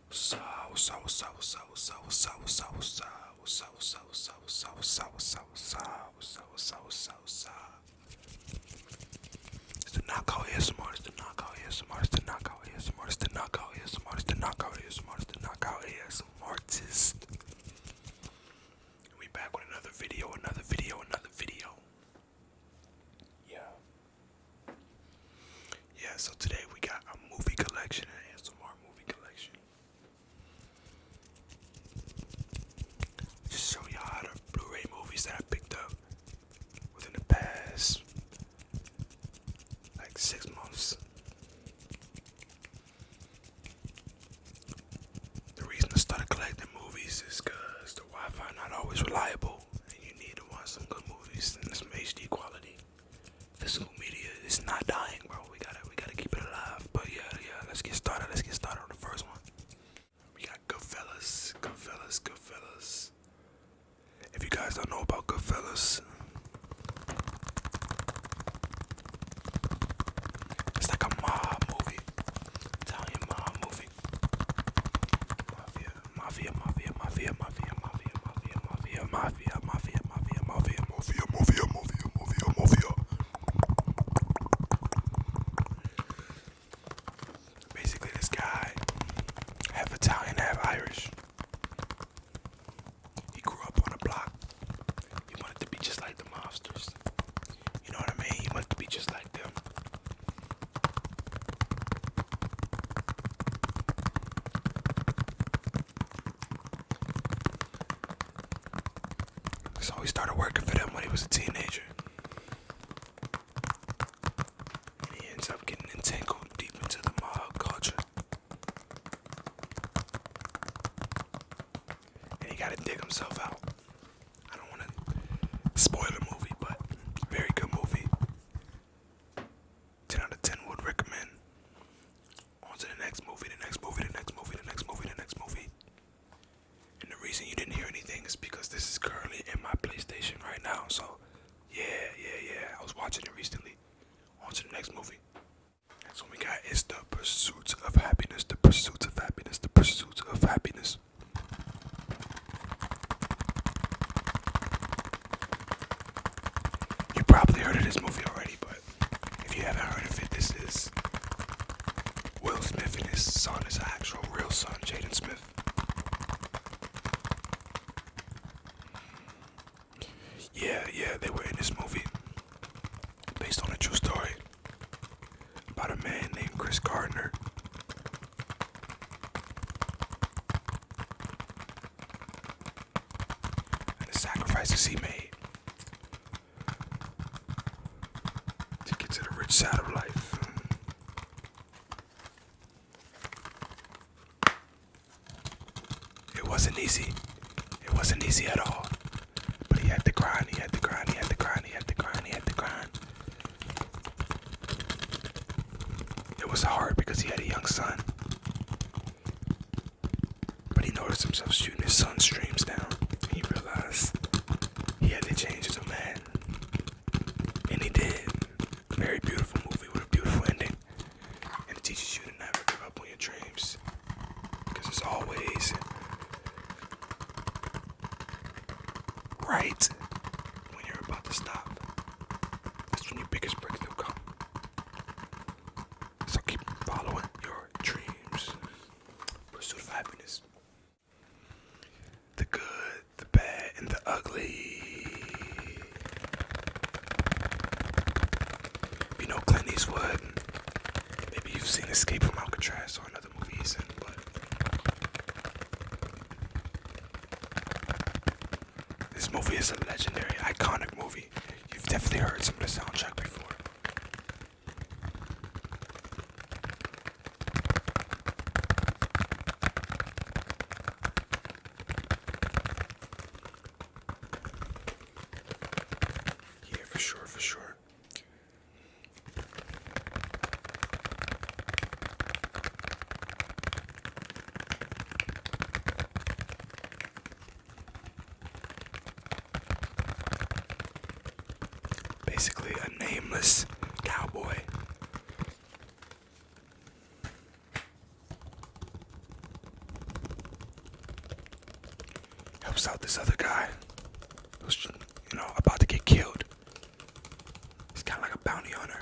What's up? What's up? What's up? What's up? What's up? What's up? What's up? What's up? What's up? What's up? What's up? What's up? What's up? What's up? What's up? What's up? What's up? What's up? What's up? It's the knockout ASMR. It's the knockout ASMR. It's the knockout ASMR. It's the knockout ASMR. It's the knockout ASMR. It's the knockout ASMR artist. We back with another video. Another video. Another video. Yeah. Yeah. So today we got a movie collection, an ASMR movie collection. Just show y'all the Blu-ray movies that I picked up within the past like 6 months. The reason I started collecting movies is because the Wi-Fi not always reliable, and you need to watch some good movies in some HD quality. Physical media is not dying, bro. We gotta keep it alive. But yeah. Let's get started. Let's get started on the first one. We got Goodfellas. If you guys don't know about Goodfellas, it's like a mob movie, Italian mob movie. Mafia. Basically, this guy, half Italian, half Irish. He grew up on a block. He wanted to be just like the mobsters. You know what I mean? He wanted to be just like them. So he started working for them when he was a teenager. And he ends up getting entangled deep into the mob culture. And he gotta dig himself out. I don't wanna spoil the movie, but very good movie. 10 out of 10 would recommend. On to the next movie, the next movie. And the reason you didn't hear anything is because this is currently in my PlayStation right now. So, yeah. I was watching it recently. On to the next movie. Next one we got is The Pursuit of Happiness. The Pursuit of Happiness. The Pursuit of Happiness. You probably heard of this movie already, but if you haven't heard of it, this is Will Smith and his son, his actual real son, Jaden Smith. Yeah, they were in this movie based on a true story about a man named Chris Gardner. And the sacrifices he made to get to the rich side of life. It wasn't easy. It wasn't easy at all. But he had to grind. It was hard because he had a young son. But he noticed himself shooting his son's dreams down. And he realized he had to change as a man. And he did. Very beautiful movie with a beautiful ending. And it teaches you to never give up on your dreams. Because it's always right when you're about to stop. That's when your biggest breakthrough comes. So keep following your dreams. Pursuit of happiness. The good, the bad, and the ugly. If you know Clint Eastwood, maybe you've seen Escape from Alcatraz or another movie he's in, but this movie is a legendary, iconic movie. You've definitely heard some of the soundtrack before. Yeah, for sure. Basically a nameless cowboy helps out this other guy who's, about to get killed. He's kind of like a bounty hunter.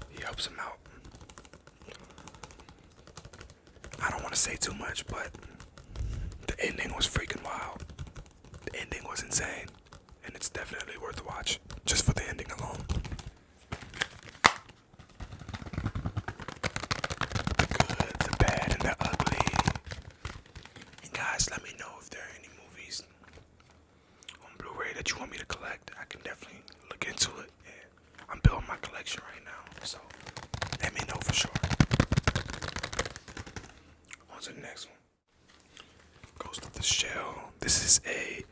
He helps him out. I don't want to say too much, but the ending was freaking wild. The ending was insane, and it's definitely worth a watch just for the ending alone. The good, the bad, and the ugly. And guys, let me know if there are any movies on Blu-ray that you want me to collect. I can definitely look into it. And I'm building my collection right now, so let me know for sure. On to the next one. Ghost of the Shell. This is a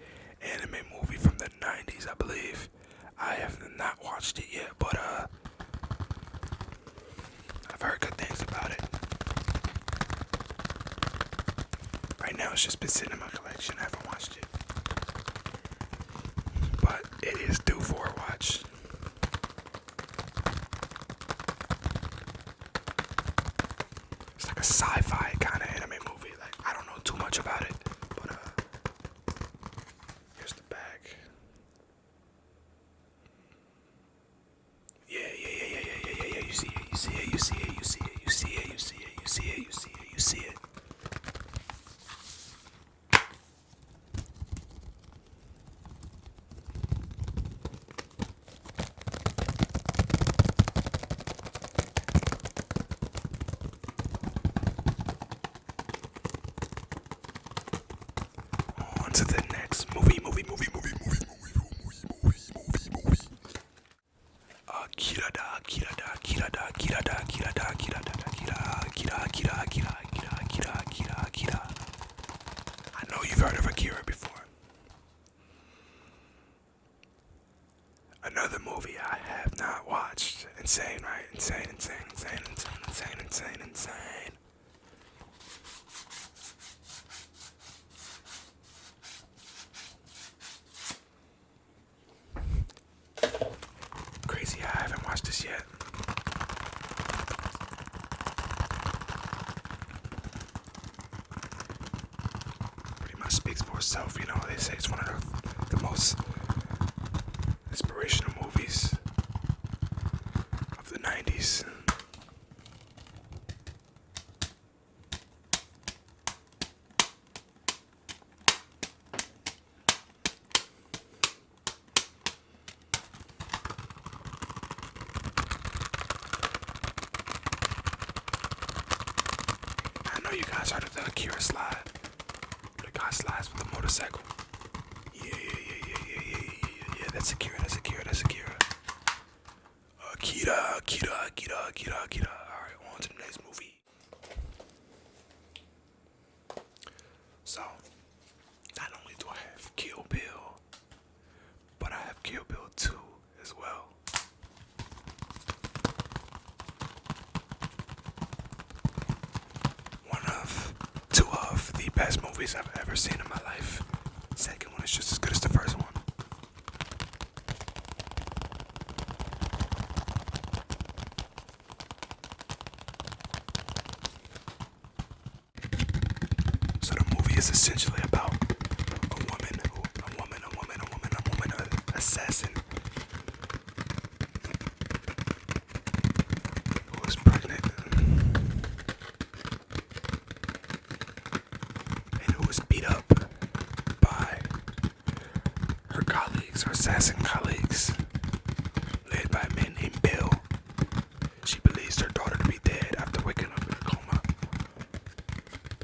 anime movie from the 90s, I believe. I have not watched it yet, but I've heard good things about it. Right now it's just been sitting in my collection. I haven't watched it, but it is due for a watch. It's like a sci-fi kind of anime movie. Like, I don't know too much about it, but here's the back. Yeah. You see it. On to the next movie. I know you've heard of Akira before. Another movie I have not watched. Insane, right? Insane. Crazy, I haven't watched this yet. Pretty much speaks for itself, they say it's one of the most inspirational movies of the 90s. I know you guys heard of the Akira slide. The guy slides with the motorcycle. Yeah. That's Akira. Akira. Alright, on to the next movie. So, not only do I have Kill Bill, but I have Kill Bill 2 as well. Two of the best movies I've ever seen in my life. Second one is just as good as the first one. So the movie is essentially about a woman assassin who is pregnant and who was beat up by her assassin colleagues, led by a man named Bill. She believes her daughter to be dead after waking up in a coma.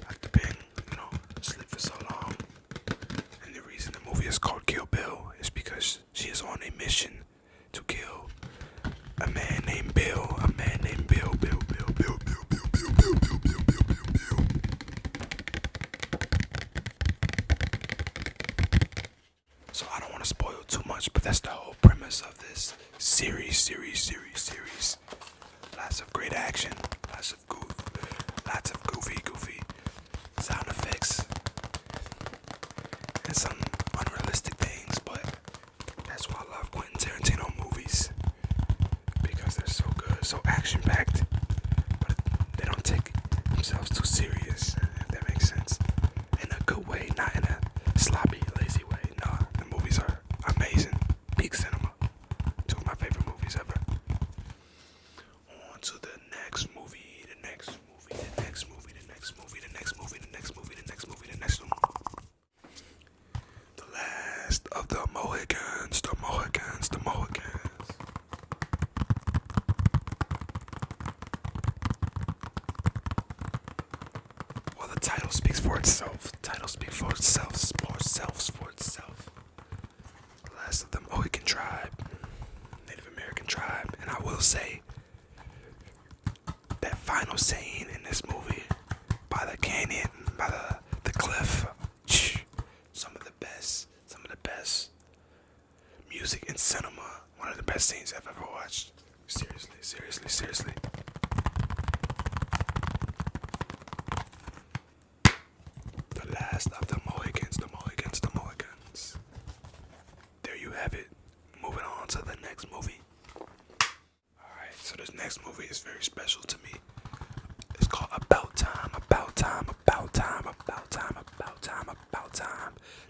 After being, asleep for so long. And the reason the movie is called Kill Bill is because she is on a mission to kill a man named Bill. So I don't want to spoil too much, but that's the whole premise of this series. Lots of great action, lots of goofy sound effects, and some unrealistic things, but that's why I love Quentin Tarantino movies, because they're so good, so action-packed, but they don't take themselves too serious, if that makes sense, in a good way, not in a sloppy, lazy title speaks for itself. Title speaks for itself. For itself. The last of the Mohican tribe, Native American tribe, and I will say that final scene in this movie, by the canyon, by the cliff, some of the best music in cinema. One of the best scenes I've ever watched. Seriously. The last of the Mohicans. There you have it. Moving on to the next movie. Alright, so this next movie is very special to me. It's called About Time.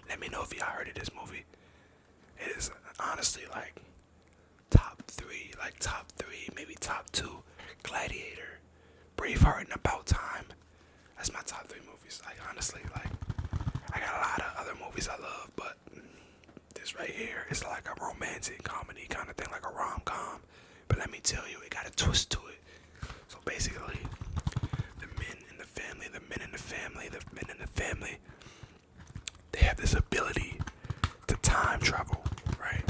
Let me know if y'all heard of this movie. It is honestly like top three, maybe top two. Gladiator, Braveheart, and About Time. That's my top three movies. Like honestly, like I got a lot of other movies I love, but this right here is like a romantic comedy kind of thing, like a rom-com. But let me tell you, it got a twist to it. So basically, the men in the family, they have this ability to time travel, right?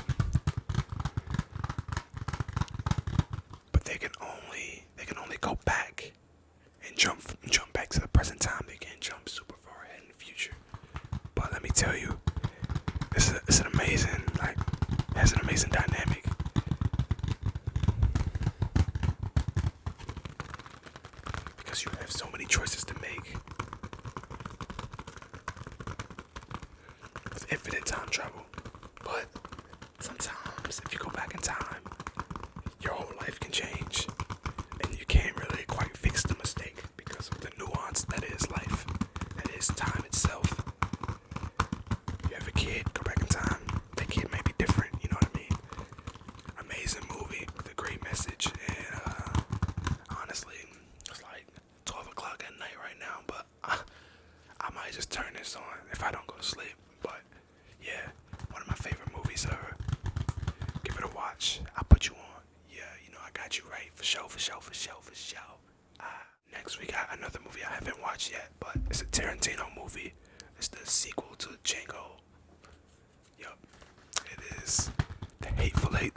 But they can only go back and jump back to the present time. They can't jump super far ahead in the future. But let me tell you, it's an amazing, like, it has an amazing dynamic. Because you have so many choices to make. With infinite time travel. But sometimes, if you go back in time, your whole life can change. And you can't really quite fix the mistake because of the nuance that is life. That is time itself. You have a kid, go back in time. That kid may be different, you know what I mean? Amazing movie with a great message. And honestly, it's like 12 o'clock at night right now, but I might just turn this on if I don't go to sleep. But yeah, one of my favorite movies ever. Give it a watch. I'll put you on. Yeah, you know I got you right. For sure. Next we got another movie I haven't watched yet, but it's a Tarantino movie. It's the sequel to Django. Yup. It is The Hateful Eight.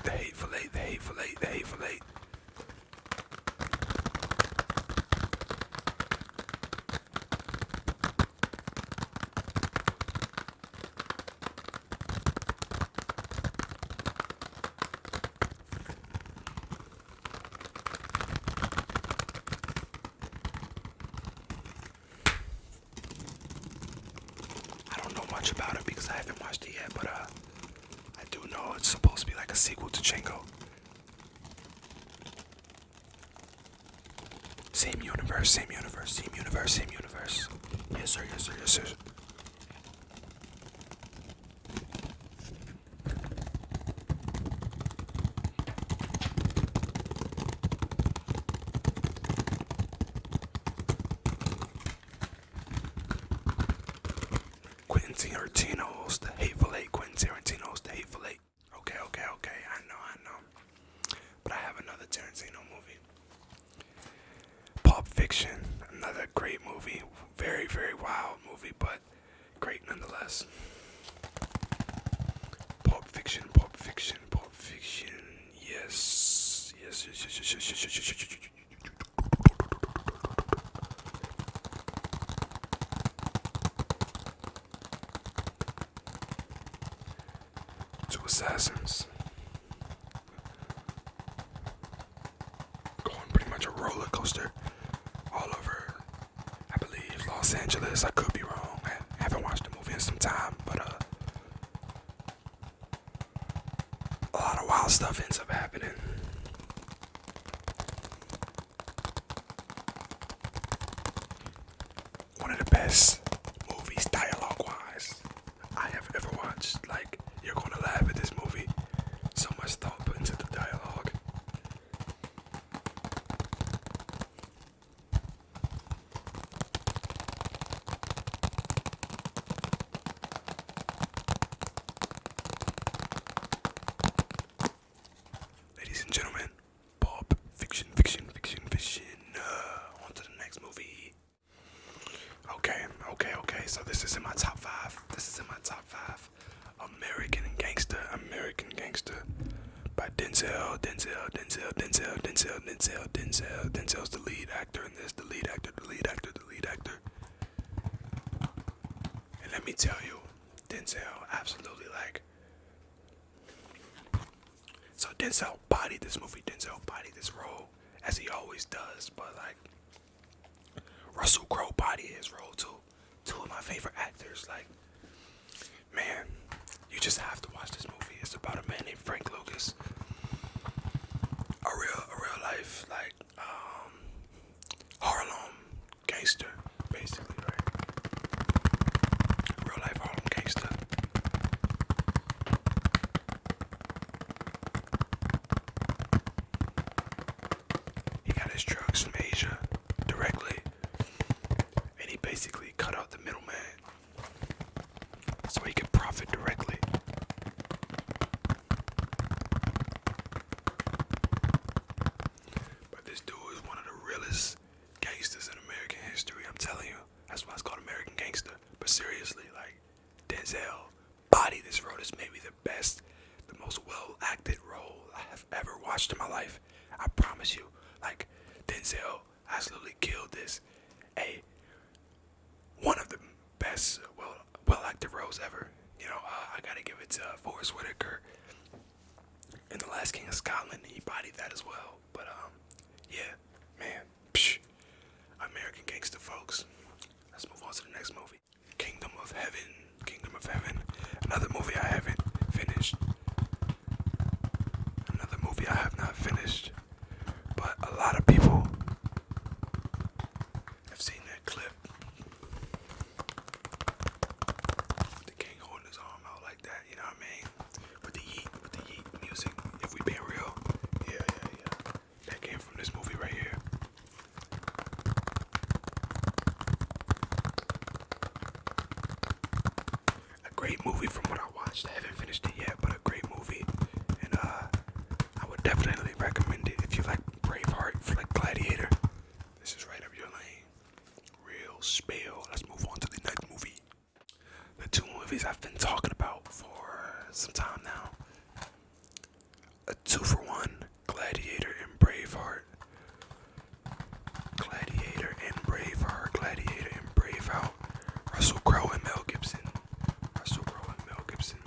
I don't know much about it because I haven't watched it yet, but I do know it's supposed to be like a sequel to Django. Same universe. Yes, sir. Quentin Tarantino's The Hateful Eight. Okay. I know. But I have another Tarantino movie. Pulp Fiction. Another great movie. Very, very wild movie, but great nonetheless. Pulp Fiction. Yes. Two assassins going pretty much a roller coaster all over, I believe, Los Angeles. I could be wrong. I haven't watched the movie in some time, but a lot of wild stuff ends up happening. One of the best movies, dialogue-wise, I have ever watched. Like, you're gonna laugh at this movie. So much thought put into the dialogue. Ladies and Okay, so this is in my top five. This is in my top five. American Gangster. American Gangster. By Denzel. Denzel's the lead actor in this. The lead actor. And let me tell you, Denzel absolutely like. So Denzel bodied this movie. Denzel bodied this role as he always does. But like, Russell Crowe bodied his role too. Two of my favorite actors. Like, man, you just have to watch this movie. It's about a man named Frank Lucas. A real life like Harlem gangster, basically, right? Real life Harlem gangster. He got his drugs from Asia directly, and he basically cut out the middleman so he could profit directly. But this dude is one of the realest gangsters in American history, I'm telling you. That's why it's called American Gangster. But seriously, like, Denzel bodied this role. This may be the best, the most well-acted role I have ever watched in my life. I promise you. Like, Denzel absolutely killed this. One of the best well-acted roles ever. You know, I gotta give it to Forrest Whitaker in The Last King of Scotland. He bodied that as well. But yeah, man, American Gangster, folks. Let's move on to the next movie. Kingdom of Heaven. Another movie I haven't finished. Another movie I have not finished. But a lot of people have seen that clip. The king holding his arm out like that, you know what I mean? With the yeet music, if we being real. Yeah. That came from this movie right here. A great movie from what I watched. I haven't finished it yet, but a great movie. And I would definitely recommend it if you like Braveheart, if you like Gladiator. This is right up your lane. Real spill. Let's move on to the next movie. The two movies I've been talking about for some time now. A 2-for-1, Gladiator and Braveheart. Gladiator and Braveheart. Russell Crowe and Mel Gibson. Russell Crowe, Mel Gibson.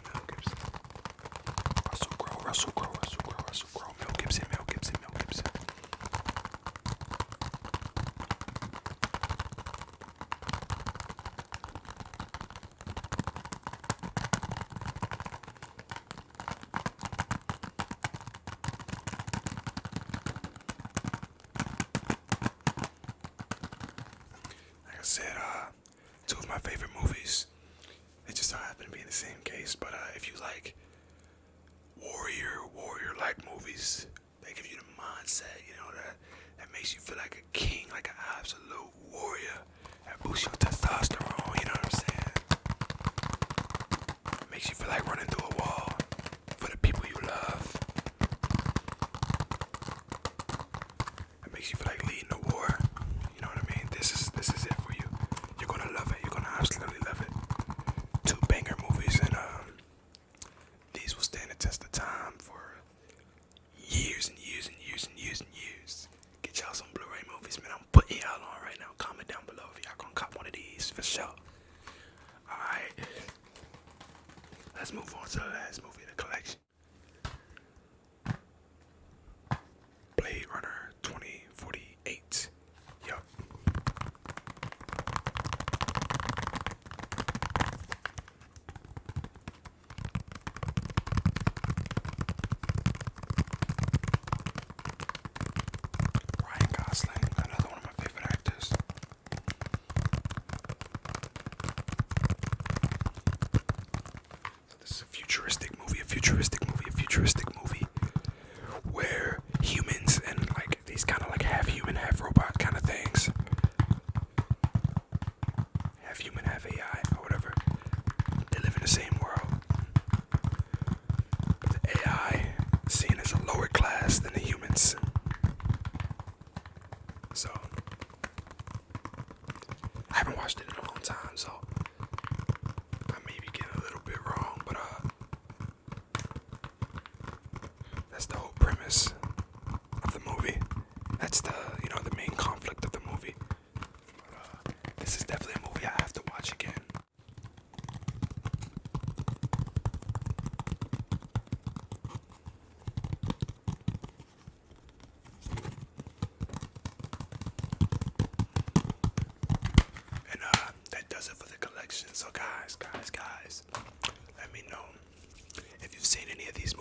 Like I said, two of my favorite movies. They just so happen to be in the same case, but if you like warrior-like movies, they give you the mindset, you know, that makes you feel like a king, like an absolute warrior. That boosts your testosterone, you know what I'm saying? Makes you feel like running through a wall for the people you love. It makes you feel like leading a war. You know what I mean? This is it for you. You're gonna love it. You're gonna absolutely love it. Two banger movies, and these will stand the test of time for years and years. Get y'all some Blu-ray movies, man. I'm putting y'all on right now. Comment down below if y'all gonna cop one of these for sure. Alright. Let's move on to the last movie in the collection. Blade Runner 2048. Yup. Ryan Gosling, another one of my favorite actors. So this is a futuristic movie where humans and like these kind of like half human, half robot kind of things, half human, half AI or whatever, they live in the same world, but the AI is seen as a lower class than the humans. So I haven't watched it in a long time, so selection. So guys, let me know if you've seen any of these